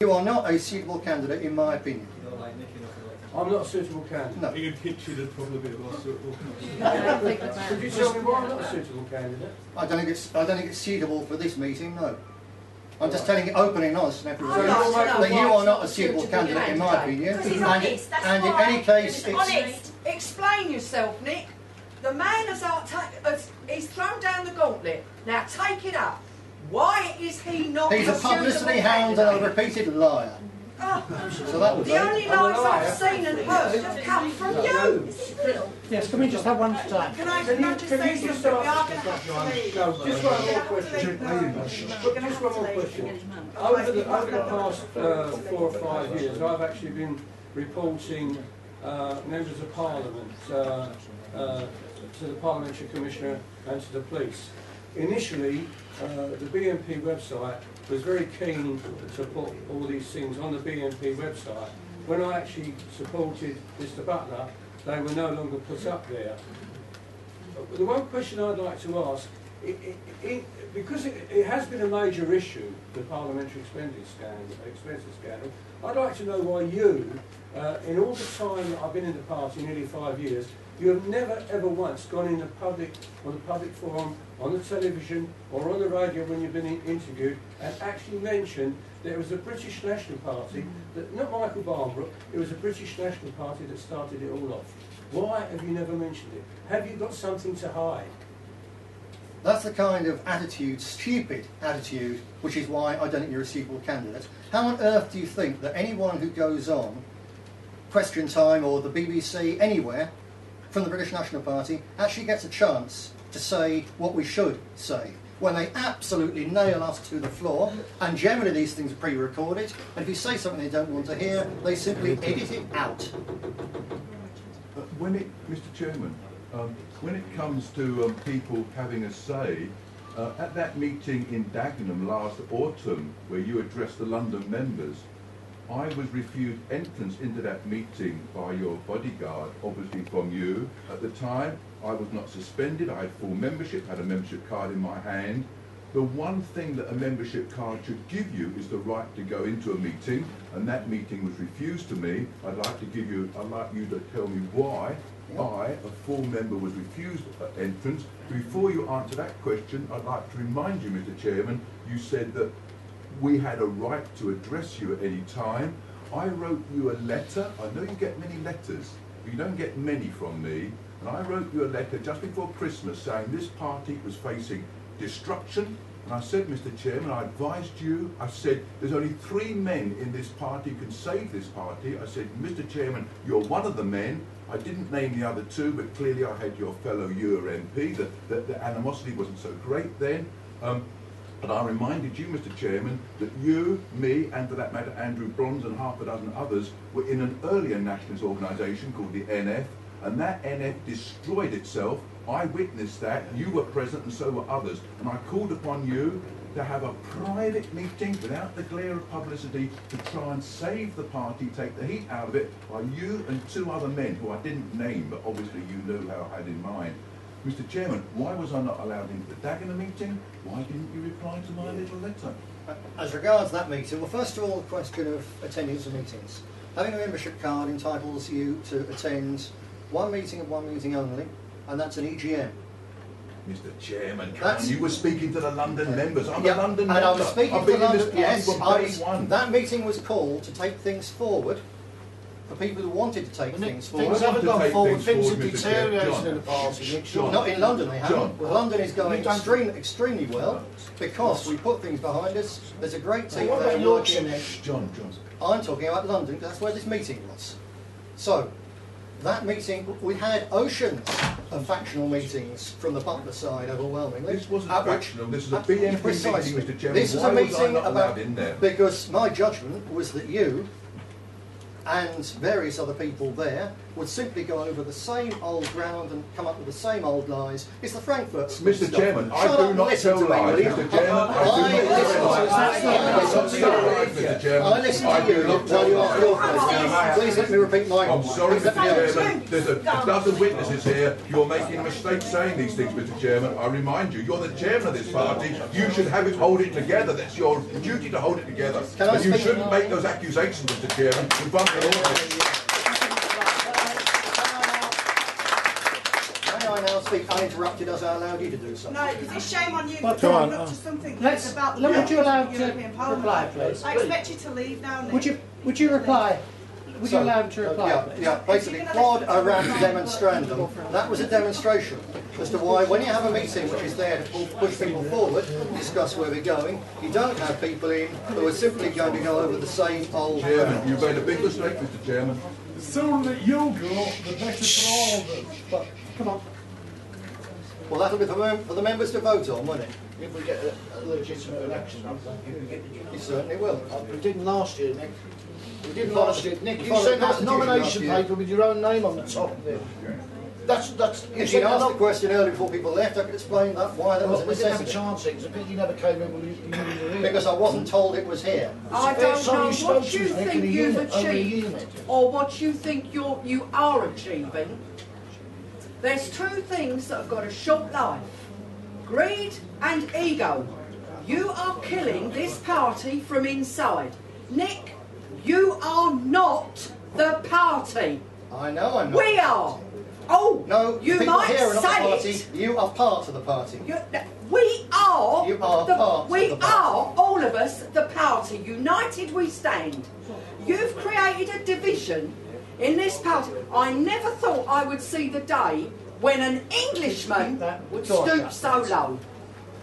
You are not a suitable candidate, in my opinion. I'm not a suitable candidate. No. You'd hit you, there's probably a bit more suitable. Could you tell me why I'm not a suitable candidate? I don't think it's suitable for this meeting. No. I'm just telling it open and honest and everything. That you are not a suitable candidate, in my opinion. Because he's honest, that's and in why. any case, it's Honest. Explain yourself, Nick. The man he's thrown down the gauntlet. Now take it up. Why is he not? He's a publicity hound and a repeated liar. So that was the only lies I've seen and heard have come from you. Yes, can we just have one time? Can I just say something? We are going to have to leave. No, just one more question. We're going to have One to more leave. question. Over the past 4 or 5 years, I've actually been reporting members of Parliament to the Parliamentary Commissioner and to the police. Initially, the BNP website was very keen to put all these things on the BNP website. When I actually supported Mr Butler, they were no longer put up there. The one question I'd like to ask, because it has been a major issue, the parliamentary expenses scandal, I'd like to know why you, in all the time that I've been in the party, nearly 5 years, you have never ever once gone in on the public forum, on the television or on the radio when you've been interviewed and actually mentioned there was a British National Party, that not Michael Barnbrook, it was a British National Party that started it all off. Why have you never mentioned it? Have you got something to hide? That's the kind of attitude, stupid attitude, which is why I don't think you're a suitable candidate. How on earth do you think that anyone who goes on Question Time or the BBC, anywhere, from the British National Party, actually gets a chance to say what we should say, when they absolutely nail us to the floor, and generally these things are pre-recorded, and if you say something they don't want to hear, they simply edit it out. Mr. Chairman, when it comes to people having a say, at that meeting in Dagenham last autumn, where you addressed the London members, I was refused entrance into that meeting by your bodyguard, obviously from you. At the time, I was not suspended, I had full membership, had a membership card in my hand. The one thing that a membership card should give you is the right to go into a meeting, and that meeting was refused to me. I'd like you to tell me why I, a full member, was refused entrance. Before you answer that question, I'd like to remind you, Mr. Chairman, you said that we had a right to address you at any time. I wrote you a letter. I know you get many letters, but you don't get many from me. And I wrote you a letter just before Christmas saying this party was facing destruction. And I said, Mr. Chairman, I advised you, I said, there's only 3 men in this party who can save this party. I said, Mr. Chairman, you're one of the men. I didn't name the other 2, but clearly I had your fellow Euro MP. The animosity wasn't so great then. But I reminded you, Mr. Chairman, that you, me, and for that matter, Andrew Bronze and half a dozen others were in an earlier nationalist organisation called the NF, and that NF destroyed itself. I witnessed that, you were present and so were others, and I called upon you to have a private meeting without the glare of publicity to try and save the party, take the heat out of it, by you and 2 other men who I didn't name, but obviously you knew how I had in mind. Mr. Chairman, why was I not allowed into the Dagenham meeting? Why didn't you reply to my little letter? As regards that meeting, well, first of all, the question of attendance of meetings. Having a membership card entitles you to attend one meeting and one meeting only, and that's an EGM. Mr. Chairman, you were speaking to the London members. I'm yeah, a London member. And I'm speaking I've to been London, in this party from day one. That meeting was called to take things forward for people who wanted to take things forward. Things haven't gone forward, things have Mr. deteriorated in the party. Not in London, they haven't. John. London is going extremely well because we put things behind us. There's a great team What there about working. Yorkshire? John. I'm talking about London because that's where this meeting was. So, that meeting, we had oceans of factional meetings from the Butler side overwhelmingly. This wasn't factional, this was a BNP meeting, Mr. Chairman. This was Why a was I meeting not allowed about, in there? because my judgment was that you and various other people there would simply go over the same old ground and come up with the same old lies. It's the Frankfurt School Mr. stuff. Chairman, Shut I up do and not listen tell to me, lies, will you? Mr. Chairman. I listen to you, not tell you off your place. Please let me repeat my I'm sorry, Please let me Mr. answer. Chairman. There's a dozen witnesses here. You're making a mistake saying these things, Mr. Chairman. I remind you, you're the chairman of this party. You should hold it together. That's your duty to hold it together. But you shouldn't make those accusations, Mr. Chairman, in front of the audience. May I now speak uninterrupted as I allowed you to do so? No, because it's shame on you Well, for come coming on, up to something let's- about the would you allow European to Parliament. reply, please? I expect you to leave now, Nick. Would you reply? Would you allow him to reply, Yeah, please? yeah, basically, quod erat demonstrandum. That was a demonstration as to why, when you have a meeting which is there to push people forward, discuss where we're going, you don't have people in who are simply going to go over the same old Chairman, ground. you've made a big mistake, Mr. Chairman. The sooner that you go, the better for all of us. But, come on. Well, that'll be for the members to vote on, won't it? If we get a legitimate election, You certainly will. we didn't last year, Nick. We didn't Follow- last year. Nick, you follow sent the out a Constitution nomination last year. paper with your own name on the top of it. That's you If said you'd asked the no. question earlier before people left, I could explain that why that was a We didn't have a necessity. chance. It was a pity you never came in when you were here. Because I wasn't told it was here. I don't So know you spoke what to you us, Nick, think in a you've unit, only a achieved unit. or what you think you are achieving. There's two things that have got a short life. Greed and ego. You are killing this party from inside. Nick, you are not the party. I know I'm not. We are. Oh, No, you people might here are not the say party. it. You are part of the party. We are. You are part We of the party. are, all of us, the party. United we stand. You've created a division in this party. I never thought I would see the day when an Englishman would stoop so low.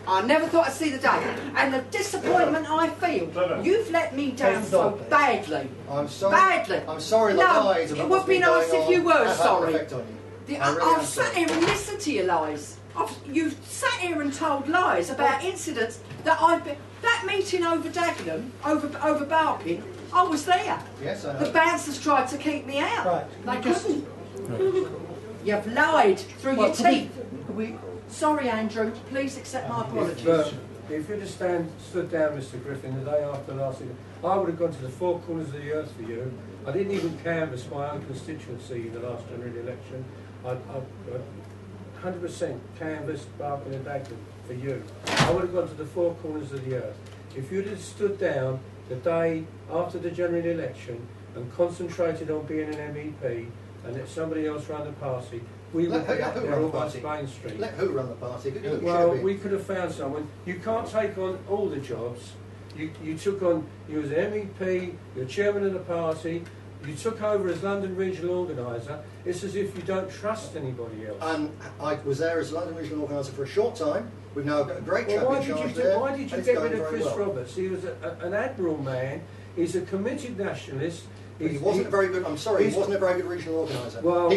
I never thought I'd see the day. And the disappointment I feel, you've let me down so badly. I'm sorry. Badly. I'm sorry the No, lies it about would what's be been nice going if you on were have had an sorry. effect on you. I really I've am sat sorry. here and listened to your lies. You've sat here and told lies about incidents that I've been... That meeting over Dagenham, over Barking, I was there. Yes, I The know. bouncers tried to keep me out. Right. They couldn't. You've lied through your teeth. Sorry, Andrew. Please accept my apologies. If you'd have stood down, Mr. Griffin, the day after last year, I would have gone to the four corners of the earth for you. I didn't even canvass my own constituency in the last general election. I 100% canvassed Barking and Dagenham for you. I would have gone to the four corners of the earth. If you'd have stood down the day after the general election and concentrated on being an MEP and let somebody else run the party, we would be up there almost Main Street. Let who run the party? Who should Well, it be? we could have found someone. You can't take on all the jobs. You took on, you was an MEP, you're chairman of the party, you took over as London Regional Organiser. It's as if you don't trust anybody else. And I was there as London Regional Organiser for a short time. We've now got a great chap Well, in charge there. why did you and it's get going rid of very Chris well. Roberts? He was an admiral man. He's a committed nationalist. But he wasn't a very good. I'm sorry, he wasn't a very good regional organiser. Well, he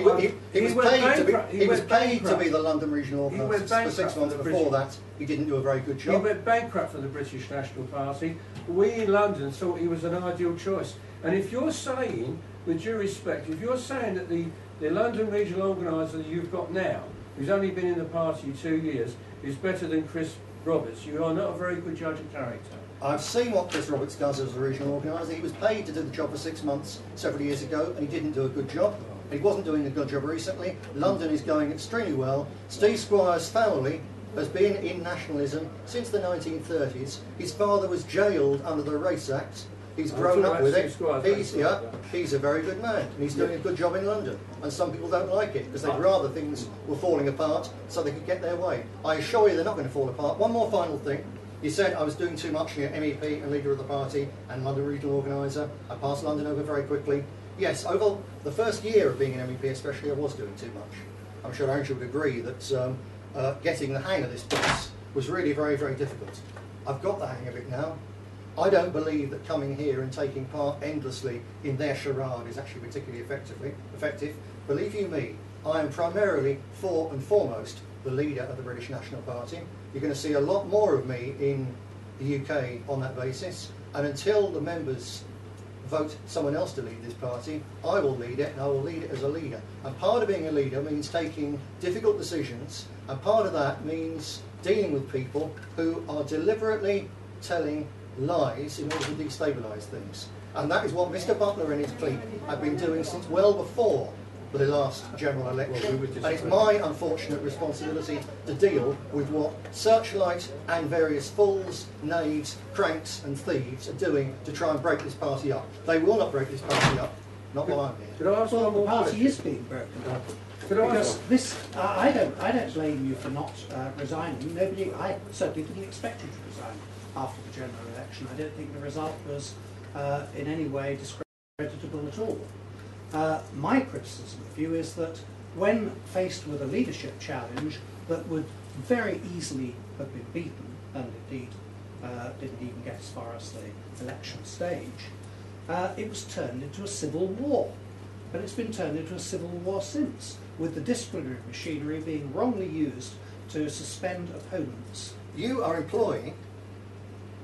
he was went paid to be. bankrupt. He was went paid to bankrupt. be the London regional He went organiser for 6 bankrupt months for the before British- that. He didn't do a very good He job. went bankrupt for the British National Party. We in London thought he was an ideal choice. And if you're saying, with due respect, if you're saying that the London regional organiser that you've got now, who's only been in the party 2 years, is better than Chris Roberts, you are not a very good judge of character. I've seen what Chris Roberts does as a regional organiser. He was paid to do the job for 6 months several years ago, and he didn't do a good job. He wasn't doing a good job recently. London is going extremely well. Steve Squire's family has been in nationalism since the 1930s. His father was jailed under the Race Act. He's grown up with it. He's a very good man, and he's doing a good job in London. And some people don't like it because they'd rather things were falling apart so they could get their way. I assure you they're not going to fall apart. One more final thing. You said I was doing too much here, MEP and leader of the party and London regional organiser. I passed London over very quickly. Yes, over the first year of being an MEP especially, I was doing too much. I'm sure Andrew would agree that getting the hang of this place was really very, very difficult. I've got the hang of it now. I don't believe that coming here and taking part endlessly in their charade is actually particularly effective. Believe you me, I am primarily, for and foremost, the leader of the British National Party. You're going to see a lot more of me in the UK on that basis, and until the members vote someone else to lead this party, I will lead it, and I will lead it as a leader. And part of being a leader means taking difficult decisions, and part of that means dealing with people who are deliberately telling lies in order to destabilise things. And that is what Mr Butler and his clique have been doing since well before the last general election. And it's my unfortunate responsibility to deal with what Searchlight and various fools, knaves, cranks and thieves are doing to try and break this party up. They will not break this party up, not while I'm here. Could I ask Well, one the more party question? is being broken up. Could I Because ask? this, I don't blame you for not resigning. I certainly didn't expect you to resign after the general election. I don't think the result was in any way discreditable at all. My criticism of you is that when faced with a leadership challenge that would very easily have been beaten, and indeed didn't even get as far as the election stage, it was turned into a civil war. But it's been turned into a civil war since, with the disciplinary machinery being wrongly used to suspend opponents. You are employing,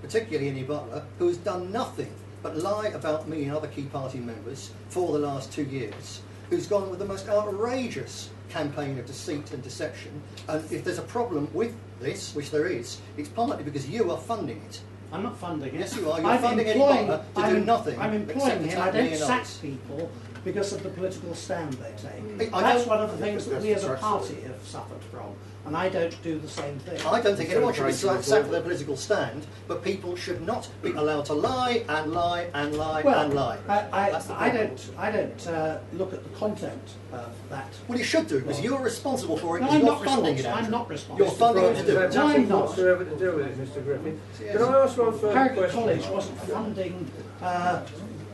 particularly Annie Butler, who has done nothing but lie about me and other key party members for the last 2 years, who's gone with the most outrageous campaign of deceit and deception. And if there's a problem with this, which there is, it's partly because you are funding it. I'm not funding it. Yes, you are. You're funding Annie Butler to do nothing. I'm employing except him. I attack me don't and sack others. people because of the political stand they take. I That's don't- one of the things that we as a party have suffered from, and I don't do the same thing. I don't think anyone should be sacked for their political stand, but people should not be allowed to lie and lie and lie and lie. That's the I problem. don't look at the content of that. Well, you should do, because you're responsible for it, No, because I'm you're not funding it, responsible. Andrew. I'm not responsible. You're funding it to do it. There's No, I'm nothing not. whatsoever to do with it, Mr Griffin. Yes. Can I ask one further Harrogate question? College wasn't funding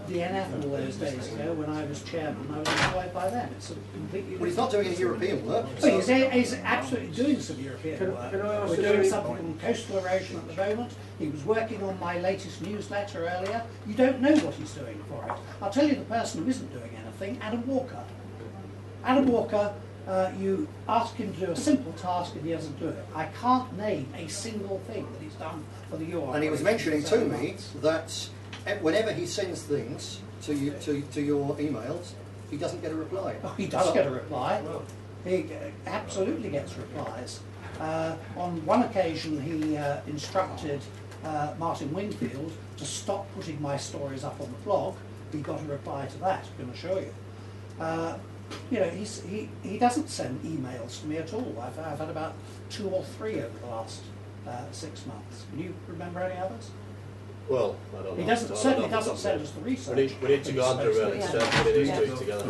the NF all those days ago when I was chairman. I was employed by them. It's a completely. Well, he's not doing any European work. Well, he's absolutely doing some European Can work. I ask We're a doing very- something on coastal erosion at the moment. He was working on my latest newsletter earlier. You don't know what he's doing for it. I'll tell you the person who isn't doing anything, Adam Walker. Adam Walker, you ask him to do a simple task and he doesn't do it. I can't name a single thing that he's done for the UR. And he was mentioning to me that whenever he sends things to you, to your emails, he doesn't get a reply. Oh, he does get a reply. He absolutely gets replies. On one occasion, he instructed Martin Wingfield to stop putting my stories up on the blog. He got a reply to that, I can assure you. You know, he doesn't send emails to me at all. I've had about 2 or 3 over the last 6 months. Can you remember any others? Well, I don't know. He doesn't, I don't certainly know. doesn't send us the research. We need to go on to really put these two together.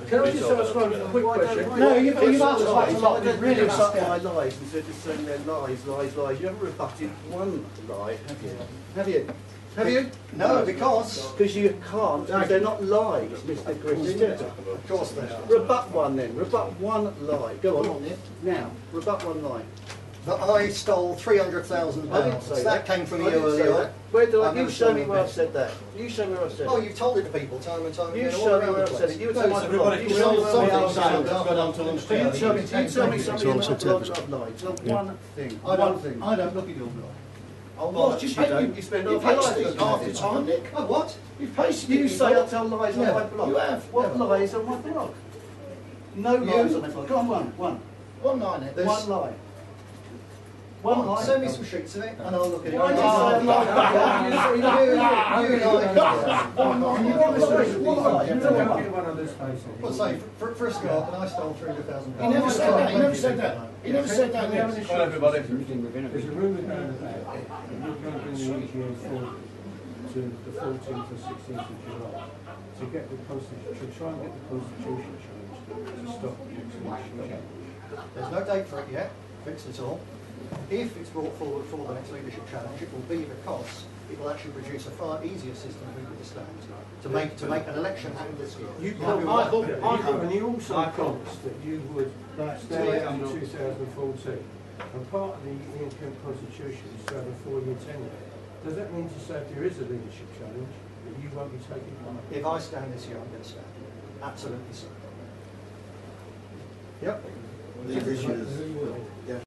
Can I just ask one quick question? No, you've asked quite a lot. I You don't really think must up go. my lies instead of saying they're lies. You haven't rebutted one lie, have you? Have you? Have you? No, because... Because you can't, because they're not lies, Mr. Griffin. Of course they are. Rebut one then. Rebut one lie. Go on. Now, rebut one lie. That I stole £300,000. I didn't say That came from you I didn't say earlier. that. Where did I've you never show me stolen where I've it. said that? You show me where I've said Oh, it. you've told it to people time and time You again. all show me around where the I've said place. it. You No, tell me everybody you can show me show where something I've down. said Go down to lunch it. You tell me something It's in the blog I've lied. Not one thing. I One thing. don't look at your blog. Oh, what? You don't. You spend all your life looking half at the it. time, Nick. Oh, what? You've pasted You say I tell lies on Yeah, my blog. you have. What Yeah. lies on my blog? No lies on my blog. Go on, one. One line, Nick. One lie. One lie. Send me some sheets of it and I'll look at it. Why do you say I lie? You lie. Don't get one of those faces. Well, say, for a start, and I stole £300,000. He never said that. He never said that. He never said that. We have an Nick. issue. There's a rumour going about that you're going to bring the EGA forward to the 14th or 16th of July to get the constitution, to try and get the constitution changed to stop the extinction. There's no date for it yet, fixed at all. If it's brought forward for the next leadership challenge, it will be because it will actually produce a far easier system of legal stand to make an election happen this year. And you also promised that you would stay out in 2014. And part of the Ian Kent Constitution is to have a 4-year tenure. Does that mean to say if there is a leadership challenge that you won't be taking part? If I stand this year, I'm going to stand. Absolutely so. Yep. The issue is-